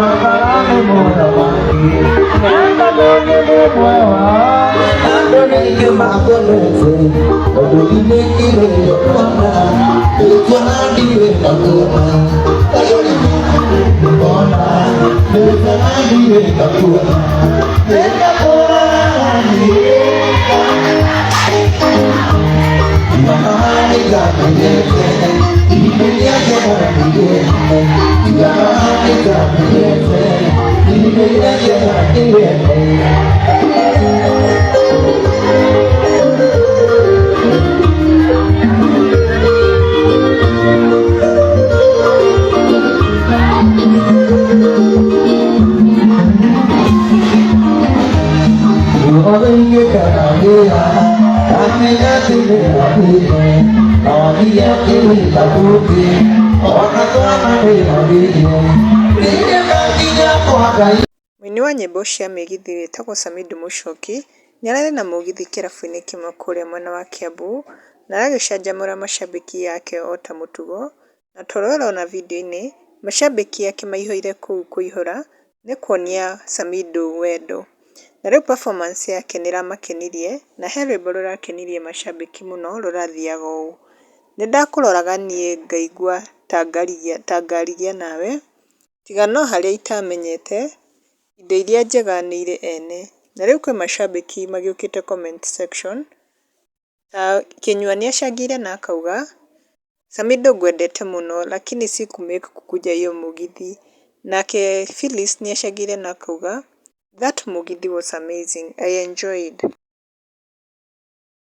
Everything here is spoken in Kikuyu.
Akalame mora wangi Nanda nene mwewa Nando nige makonese Odo ine kire yokona Bekona diwe kakona Kayoni Bekona Bekona diwe kakona Beka kona nani Mahani kapenete Imelia kona nige Mahani kapenete Imelia kona nige Mũini wa nyĩmbo cia mĩgithi wĩtagwo Samidoh Muchoki nĩararĩ na mũgithi kĩrabu-inĩ kĩmwe kũrĩa mwena wa Kiambu na aragĩcanjamũra macambĩki ake ota mũtugo, na tũrorona video-inĩ macambĩki ake maihũire kũu kũihũra nĩ kuonia Samidoh wendo. Na rĩu performance yake nĩramakenirie na he rwĩmbo rũrakenirie macambĩki mũno rũrathiaga ũũ: nĩndakũroraga niĩ ngaigua ta ngarigia nawe, tiga no harĩa itamenyete, indo iria njega nĩ irĩ ene. Na rĩu kwĩ macambĩki magĩũkĩte comment section, ta Kĩnyua nĩacangĩire na akauga Samidoh ngwendete mũno lakini sikumake kukuja hiyo mũgithi. Nake Phyllis nĩacangĩire na akauga that mugithi was amazing, I enjoyed.